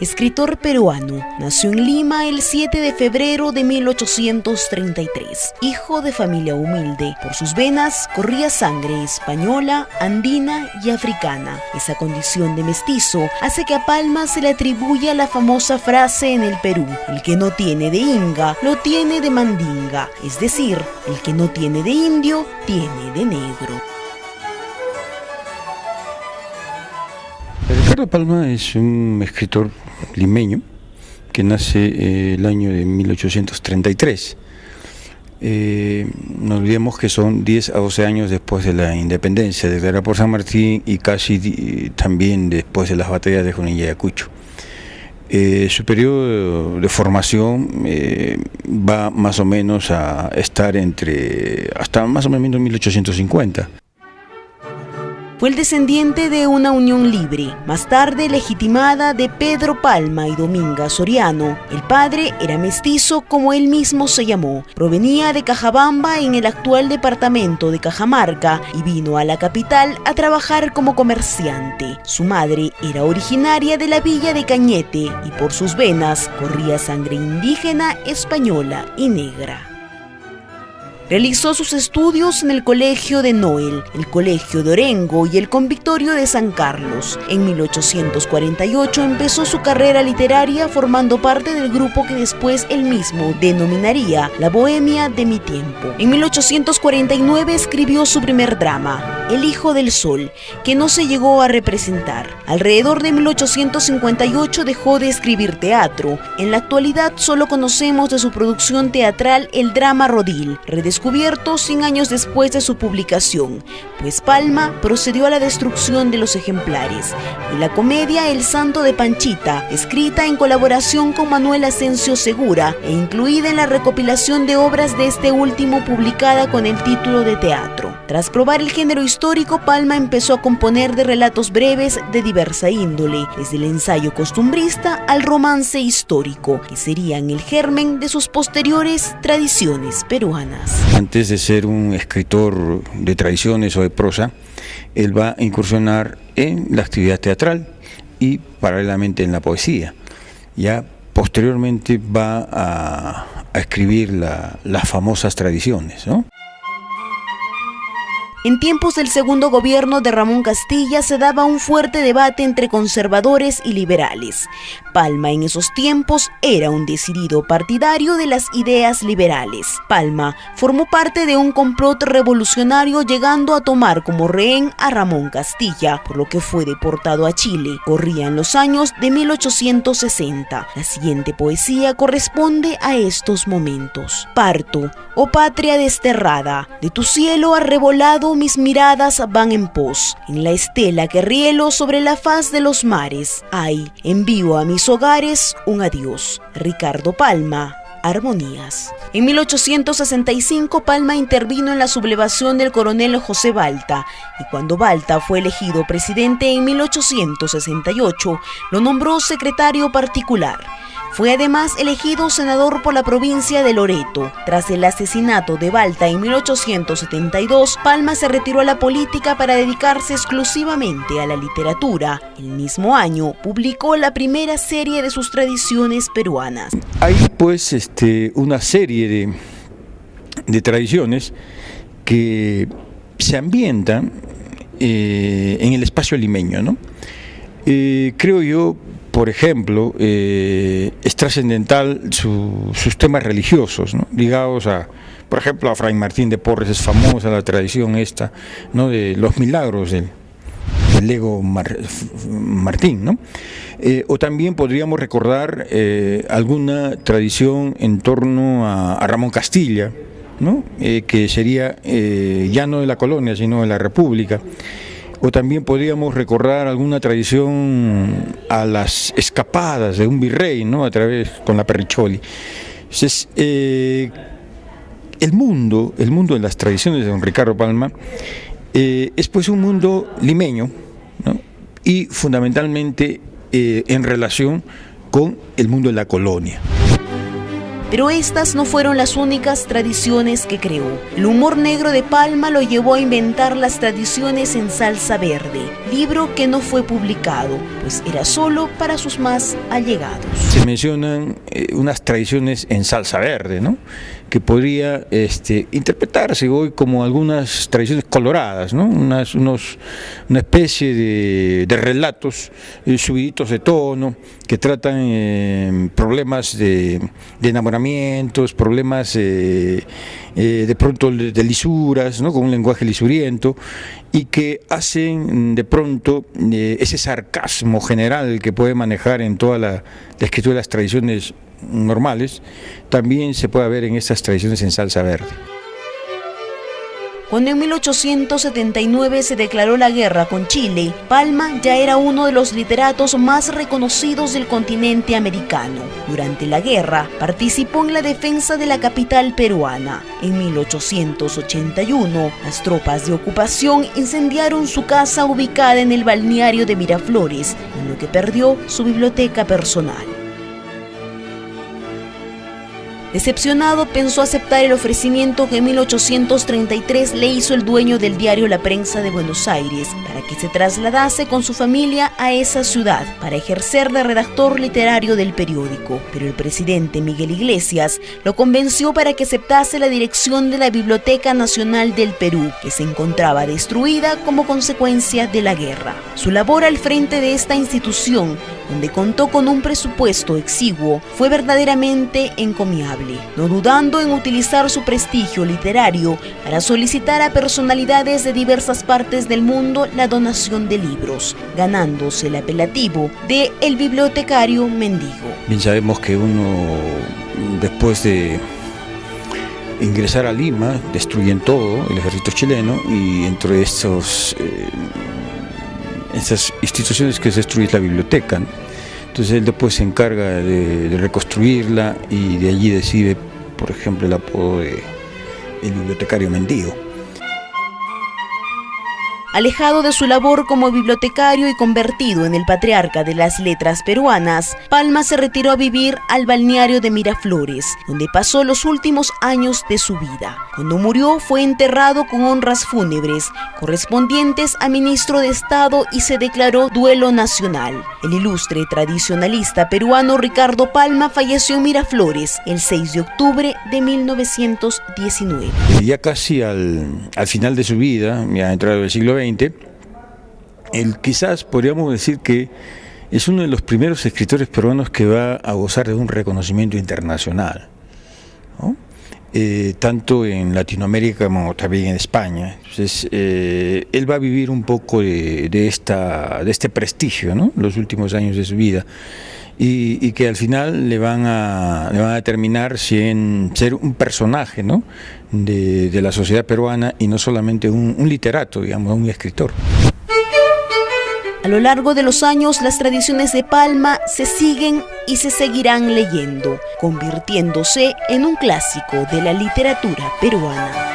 Escritor peruano, nació en Lima el 7 de febrero de 1833. Hijo de familia humilde, por sus venas corría sangre española, andina y africana. Esa condición de mestizo hace que a Palma se le atribuya la famosa frase en el Perú: el que no tiene de inga, lo tiene de mandinga, es decir, el que no tiene de indio, tiene de negro. Ricardo Palma es un escritor limeño que nace el año de 1833. No olvidemos que son 10 a 12 años después de la independencia declarada por San Martín y casi también después de las batallas de Junín y Ayacucho. Su periodo de formación va más o menos a estar hasta más o menos 1850. Fue el descendiente de una unión libre, más tarde legitimada, de Pedro Palma y Dominga Soriano. El padre era mestizo, como él mismo se llamó. Provenía de Cajabamba, en el actual departamento de Cajamarca, y vino a la capital a trabajar como comerciante. Su madre era originaria de la villa de Cañete y por sus venas corría sangre indígena, española y negra. Realizó sus estudios en el Colegio de Noel, el Colegio de Orengo y el Convictorio de San Carlos. En 1848 empezó su carrera literaria formando parte del grupo que después él mismo denominaría la Bohemia de mi tiempo. En 1849 escribió su primer drama, El Hijo del Sol, que no se llegó a representar. Alrededor de 1858 dejó de escribir teatro. En la actualidad solo conocemos de su producción teatral el drama Rodil, descubierto 100 años después de su publicación, pues Palma procedió a la destrucción de los ejemplares. Y la comedia El Santo de Panchita, escrita en colaboración con Manuel Asensio Segura e incluida en la recopilación de obras de este último publicada con el título de teatro. Tras probar el género histórico, Palma empezó a componer de relatos breves de diversa índole, desde el ensayo costumbrista al romance histórico, que serían el germen de sus posteriores tradiciones peruanas. Antes de ser un escritor de tradiciones o de prosa, él va a incursionar en la actividad teatral y paralelamente en la poesía. Ya posteriormente va a escribir las famosas tradiciones, ¿no? En tiempos del segundo gobierno de Ramón Castilla se daba un fuerte debate entre conservadores y liberales. Palma en esos tiempos era un decidido partidario de las ideas liberales. Palma formó parte de un complot revolucionario, llegando a tomar como rehén a Ramón Castilla, por lo que fue deportado a Chile. Corrían los años de 1860. La siguiente poesía corresponde a estos momentos. Parto, oh patria desterrada, de tu cielo arrebolado mis miradas van en pos, en la estela que rielo sobre la faz de los mares. Ay, envío a mis hogares un adiós. Ricardo Palma, Armonías. En 1865 Palma intervino en la sublevación del coronel José Balta, y cuando Balta fue elegido presidente en 1868, lo nombró secretario particular. Fue además elegido senador por la provincia de Loreto. Tras el asesinato de Balta en 1872, Palma se retiró a la política para dedicarse exclusivamente a la literatura. El mismo año publicó la primera serie de sus tradiciones peruanas. Hay pues una serie de tradiciones que se ambientan en el espacio limeño, ¿no? Creo yo, por ejemplo, es trascendental sus temas religiosos, ¿no? Ligados por ejemplo, a Fray Martín de Porres. Es famosa la tradición esta, ¿no? De los milagros del Lego Martín, ¿no? O también podríamos recordar alguna tradición en torno a Ramón Castilla, ¿no? Que sería ya no de la colonia, sino de la República. O también podríamos recordar alguna tradición a las escapadas de un virrey, ¿no? Con la Perricholi. Entonces, el mundo de las tradiciones de don Ricardo Palma es pues un mundo limeño, ¿no? Y fundamentalmente en relación con el mundo de la colonia. Pero estas no fueron las únicas tradiciones que creó. El humor negro de Palma lo llevó a inventar las tradiciones en salsa verde, libro que no fue publicado, pues era solo para sus más allegados. Se mencionan unas tradiciones en salsa verde, ¿no?, que podría interpretarse hoy como algunas tradiciones coloradas, ¿no?, una especie de relatos subiditos de tono que tratan problemas de enamoramientos, problemas de pronto de lisuras, ¿no?, con un lenguaje lisuriento, y que hacen de pronto ese sarcasmo general que puede manejar en toda la escritura de las tradiciones normales, también se puede ver en estas tradiciones en salsa verde. Cuando en 1879 se declaró la guerra con Chile, Palma ya era uno de los literatos más reconocidos del continente americano. Durante la guerra, participó en la defensa de la capital peruana. En 1881, las tropas de ocupación incendiaron su casa ubicada en el balneario de Miraflores, en lo que perdió su biblioteca personal. Decepcionado, pensó aceptar el ofrecimiento que en 1833 le hizo el dueño del diario La Prensa de Buenos Aires para que se trasladase con su familia a esa ciudad para ejercer de redactor literario del periódico. Pero el presidente Miguel Iglesias lo convenció para que aceptase la dirección de la Biblioteca Nacional del Perú, que se encontraba destruida como consecuencia de la guerra. Su labor al frente de esta institución, donde contó con un presupuesto exiguo, fue verdaderamente encomiable, no dudando en utilizar su prestigio literario para solicitar a personalidades de diversas partes del mundo la donación de libros, ganándose el apelativo de el bibliotecario mendigo. Bien sabemos que uno, después de ingresar a Lima, destruyen todo el ejército chileno, y entre estas instituciones que se destruye es la biblioteca, ¿no? Entonces él después se encarga de reconstruirla, y de allí decide, por ejemplo, el apodo de el bibliotecario mendigo. Alejado de su labor como bibliotecario y convertido en el patriarca de las letras peruanas, Palma se retiró a vivir al balneario de Miraflores, donde pasó los últimos años de su vida. Cuando murió, fue enterrado con honras fúnebres correspondientes a ministro de Estado y se declaró duelo nacional. El ilustre tradicionalista peruano Ricardo Palma falleció en Miraflores el 6 de octubre de 1919. Ya casi al final de su vida, ya entrado el siglo XX, él quizás podríamos decir que es uno de los primeros escritores peruanos que va a gozar de un reconocimiento internacional, ¿no?, tanto en Latinoamérica como también en España. Entonces, él va a vivir un poco de este prestigio, ¿no?, los últimos años de su vida, y que al final le van a determinar en ser un personaje, ¿no?, de la sociedad peruana, y no solamente un literato, digamos, un escritor. A lo largo de los años, las tradiciones de Palma se siguen y se seguirán leyendo, convirtiéndose en un clásico de la literatura peruana.